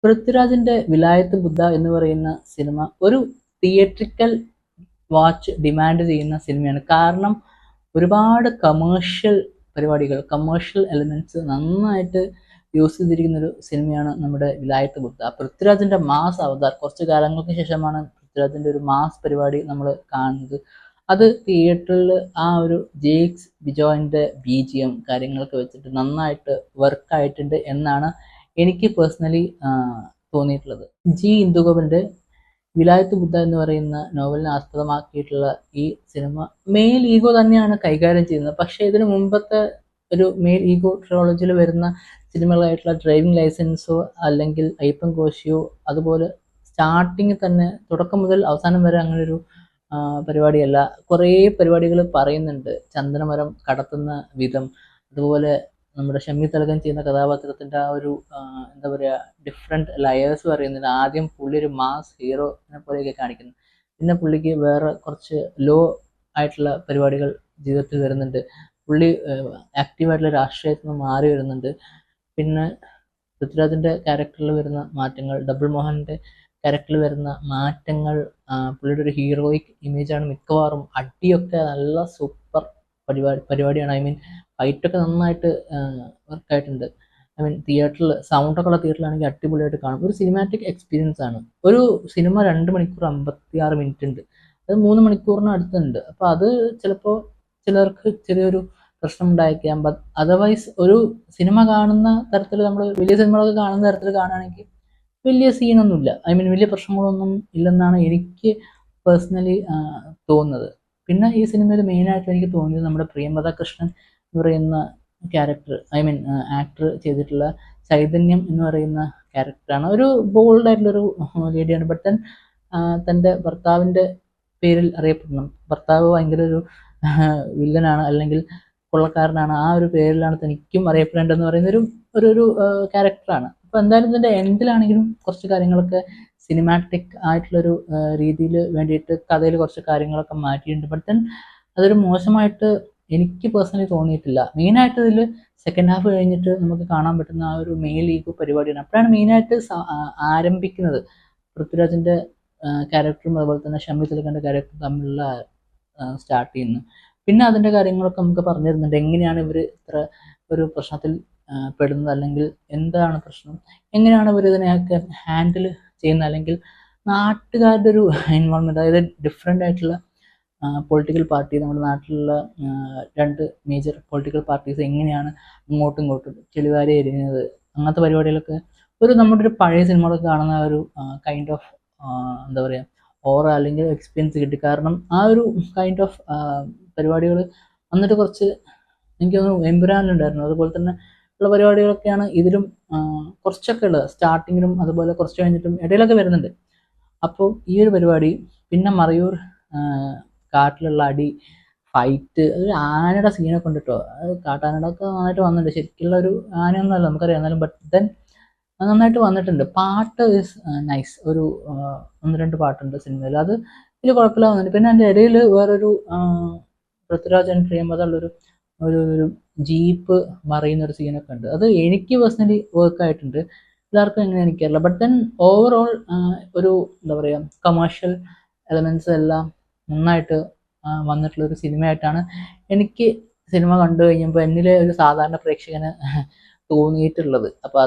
പൃഥ്വിരാജിന്റെ വിലായത്ത് ബുദ്ധ എന്ന് പറയുന്ന സിനിമ ഒരു തിയേറ്ററിക്കൽ വാച്ച് ഡിമാൻഡ് ചെയ്യുന്ന സിനിമയാണ്. കാരണം ഒരുപാട് കമേഴ്ഷ്യൽ എലിമെന്റ്സ് നന്നായിട്ട് യൂസ് ചെയ്തിരിക്കുന്ന ഒരു സിനിമയാണ് നമ്മുടെ വിലായത്ത് ബുദ്ധ. പൃഥ്വിരാജിന്റെ മാസ് അവതാർ, കുറച്ച് കാലങ്ങൾക്ക് ശേഷമാണ് പൃഥ്വിരാജിന്റെ ഒരു മാസ് പരിപാടി നമ്മൾ കാണുന്നത്. അത് തിയേറ്ററിൽ ആ ഒരു ജേക്സ് ബിജോയിന്റെ BGM കാര്യങ്ങളൊക്കെ വെച്ചിട്ട് നന്നായിട്ട് വർക്കായിട്ടുണ്ട് എന്നാണ് എനിക്ക് പേഴ്സണലി തോന്നിയിട്ടുള്ളത്. ഇന്ദുഗോപന്റെ വിലായത്ത് ബുദ്ധ എന്ന് പറയുന്ന നോവലിനെ ആസ്പദമാക്കിയിട്ടുള്ള ഈ സിനിമ മെയിൽ ഈഗോ തന്നെയാണ് കൈകാര്യം ചെയ്യുന്നത്. പക്ഷേ ഇതിനു മുമ്പത്തെ ഒരു മെയിൽ ഈഗോ ട്രിയോളജിയിൽ വരുന്ന സിനിമകളായിട്ടുള്ള ഡ്രൈവിംഗ് ലൈസൻസോ അല്ലെങ്കിൽ അയ്യപ്പൻ കോശിയോ, അതുപോലെ സ്റ്റാർട്ടിങ് തന്നെ തുടക്കം മുതൽ അവസാനം വരെ അങ്ങനെ ഒരു പരിപാടിയല്ല. കുറേ പരിപാടികൾ പറയുന്നുണ്ട്. ചന്ദനമരം കടത്തുന്ന വിധം, അതുപോലെ നമ്മുടെ ഷമ്മി തിലകൻ ചെയ്യുന്ന കഥാപാത്രത്തിന്റെ ആ ഒരു എന്താ പറയുക, ഡിഫറെൻറ്റ് ലയേഴ്സ് പറയുന്നുണ്ട്. ആദ്യം പുള്ളി ഒരു മാസ് ഹീറോനെ പോലെയൊക്കെ കാണിക്കുന്നു, പിന്നെ പുള്ളിക്ക് വേറെ കുറച്ച് ലോ ആയിട്ടുള്ള പരിപാടികൾ ജീവിതത്തിൽ വരുന്നുണ്ട്. പുള്ളി ആക്റ്റീവായിട്ടുള്ള രാഷ്ട്രീയത്തിൽ നിന്ന് മാറി വരുന്നുണ്ട്. പിന്നെ പൃഥ്വിരാജിന്റെ ക്യാരക്ടറിൽ വരുന്ന മാറ്റങ്ങൾ, ഡബിൾ മോഹന്റെ ക്യാരക്ടറിൽ വരുന്ന മാറ്റങ്ങൾ, പുള്ളിയുടെ ഒരു ഹീറോയിക് ഇമേജാണ് മിക്കവാറും. അടിയൊക്കെ നല്ല സൂപ്പർ പരിപാടിയാണ്. ഐ മീൻ ഫൈറ്റൊക്കെ നന്നായിട്ട് വർക്കായിട്ടുണ്ട്. ഐ മീൻ തിയേറ്ററിൽ സൗണ്ടൊക്കെ ഉള്ള തിയേറ്ററിലാണെങ്കിൽ അടിപൊളിയായിട്ട് കാണും. ഒരു സിനിമാറ്റിക് എക്സ്പീരിയൻസ് ആണ്. ഒരു സിനിമ 2 മണിക്കൂർ 56 മിനിറ്റ് ഉണ്ട്, അത് 3 മണിക്കൂറിന് അടുത്തുണ്ട്. അപ്പോൾ അത് ചിലപ്പോൾ ചിലർക്ക് ചെറിയൊരു പ്രശ്നം ഉണ്ടായേക്കാം. ബട്ട് അതർവൈസ് ഒരു സിനിമ കാണുന്ന തരത്തിൽ, നമ്മൾ വലിയ സിനിമകളൊക്കെ കാണുന്ന തരത്തിൽ കാണുകയാണെങ്കിൽ വലിയ സീനൊന്നുമില്ല. ഐ മീൻ വലിയ പ്രശ്നങ്ങളൊന്നും ഇല്ലെന്നാണ് എനിക്ക് പേഴ്സണലി തോന്നുന്നത്. പിന്നെ ഈ സിനിമയിൽ മെയിനായിട്ട് എനിക്ക് തോന്നിയത് നമ്മുടെ പ്രിയമത കൃഷ്ണൻ എന്ന് പറയുന്ന ക്യാരക്ടർ, ഐ മീൻ ആക്ടർ ചെയ്തിട്ടുള്ള ചൈതന്യം എന്ന് പറയുന്ന ക്യാരക്ടറാണ്. ഒരു ബോൾഡായിട്ടുള്ളൊരു ലേഡിയാണ്. ബട്ട് ദെൻ തൻ്റെ ഭർത്താവിൻ്റെ പേരിൽ അറിയപ്പെടണം. ഭർത്താവ് ഭയങ്കര ഒരു വില്ലനാണ്, അല്ലെങ്കിൽ കൊള്ളക്കാരനാണ്. ആ ഒരു പേരിലാണ് തനിക്കും അറിയപ്പെടേണ്ടതെന്ന് പറയുന്ന ഒരു ക്യാരക്ടറാണ്. അപ്പോൾ എന്തായാലും ഇതിൻ്റെ എൻഡിലാണെങ്കിലും കുറച്ച് കാര്യങ്ങളൊക്കെ സിനിമാറ്റിക് ആയിട്ടുള്ളൊരു രീതിയിൽ വേണ്ടിയിട്ട് കഥയിൽ കുറച്ച് കാര്യങ്ങളൊക്കെ മാറ്റിയിട്ടുണ്ട്. ബട്ട് ദെൻ അതൊരു മോശമായിട്ട് എനിക്ക് പേഴ്സണലി തോന്നിയിട്ടില്ല. മെയിനായിട്ട് ഇതിൽ സെക്കൻഡ് ഹാഫ് കഴിഞ്ഞിട്ട് നമുക്ക് കാണാൻ പറ്റുന്ന ആ ഒരു മെയിൽ ഈഗോ പരിപാടിയാണ്. അപ്പോഴാണ് മെയിനായിട്ട് ആരംഭിക്കുന്നത്. പൃഥ്വിരാജിൻ്റെ ക്യാരക്ടറും അതുപോലെ തന്നെ ഷമ്മി തിലകൻ്റെ ക്യാരക്ടറും തമ്മിലുള്ള സ്റ്റാർട്ട് ചെയ്യുന്നു. പിന്നെ അതിൻ്റെ കാര്യങ്ങളൊക്കെ നമുക്ക് പറഞ്ഞു തരുന്നുണ്ട്. എങ്ങനെയാണ് ഇവർ ഇത്ര ഒരു പ്രശ്നത്തിൽ പെടുന്നത്, അല്ലെങ്കിൽ എന്താണ് പ്രശ്നം, എങ്ങനെയാണ് ഇവർ ഇതിനെയൊക്കെ ഹാൻഡിൽ ചെയ്യുന്നത്, അല്ലെങ്കിൽ നാട്ടുകാരുടെ ഒരു ഇൻവോൾവ്മെൻറ്റ്, അതായത് ഡിഫറെൻ്റ് ആയിട്ടുള്ള പൊളിറ്റിക്കൽ പാർട്ടി, നമ്മുടെ നാട്ടിലുള്ള 2 മേജർ പൊളിറ്റിക്കൽ പാർട്ടീസ് എങ്ങനെയാണ് അങ്ങോട്ടും ഇങ്ങോട്ടും ചെളിവാരി എരിയുന്നത്, അങ്ങനത്തെ പരിപാടികളൊക്കെ നമ്മുടെ ഒരു പഴയ സിനിമകളൊക്കെ കാണുന്ന ഒരു കൈൻഡ് ഓഫ് എന്താ പറയുക ഓറ അല്ലെങ്കിൽ എക്സ്പീരിയൻസ് കിട്ടി. കാരണം ആ ഒരു കൈൻഡ് ഓഫ് പരിപാടികൾ വന്നിട്ട് കുറച്ച് എനിക്ക് തോന്നുന്നു എമ്പുരാനിലുണ്ടായിരുന്നു. അതുപോലെ തന്നെ ഉള്ള പരിപാടികളൊക്കെയാണ് ഇതിലും കുറച്ചൊക്കെ ഉള്ളത്. സ്റ്റാർട്ടിങ്ങിലും അതുപോലെ കുറച്ച് കഴിഞ്ഞിട്ടും ഇടയിലൊക്കെ വരുന്നുണ്ട്. അപ്പോൾ ഈ ഒരു പരിപാടി, പിന്നെ മറയൂർ കാട്ടിലുള്ള അടി, ഫൈറ്റ്, ഒരു ആനയുടെ സീനൊക്കെ ഉണ്ട് കേട്ടോ. അത് കാട്ടാനയുടെയൊക്കെ നന്നായിട്ട് വന്നിട്ടുണ്ട്. ശരിക്കുള്ള ഒരു ആനയൊന്നുമല്ല നമുക്കറിയാം, എന്നാലും ബട്ട് ദെൻ നന്നായിട്ട് വന്നിട്ടുണ്ട്. പാട്ട് ഈസ് നൈസ്. ഒരു 1-2 പാട്ടുണ്ട് സിനിമയിൽ, അത് വലിയ കുഴപ്പമില്ല വന്നിട്ട്. പിന്നെ അതിൻ്റെ ഇടയിൽ വേറൊരു പൃഥ്വിരാജൻ പ്രിയമതയുള്ളൊരു ഒരു ജീപ്പ് മറിയുന്നൊരു സീനൊക്കെ ഉണ്ട്. അത് എനിക്ക് പേഴ്സണലി വർക്കായിട്ടുണ്ട്. എല്ലാവർക്കും എങ്ങനെ എനിക്കറിയില്ല. ബട്ട് ദെൻ ഓവറോൾ ഒരു എന്താ പറയുക, കമേഴ്ഷ്യൽ എലമെൻറ്റ്സ് എല്ലാം നന്നായിട്ട് വന്നിട്ടുള്ളൊരു സിനിമയായിട്ടാണ് എനിക്ക് സിനിമ കണ്ടു കഴിഞ്ഞപ്പോൾ എന്നിലെ ഒരു സാധാരണ പ്രേക്ഷകന് തോന്നിയിട്ടുള്ളത്. അപ്പോൾ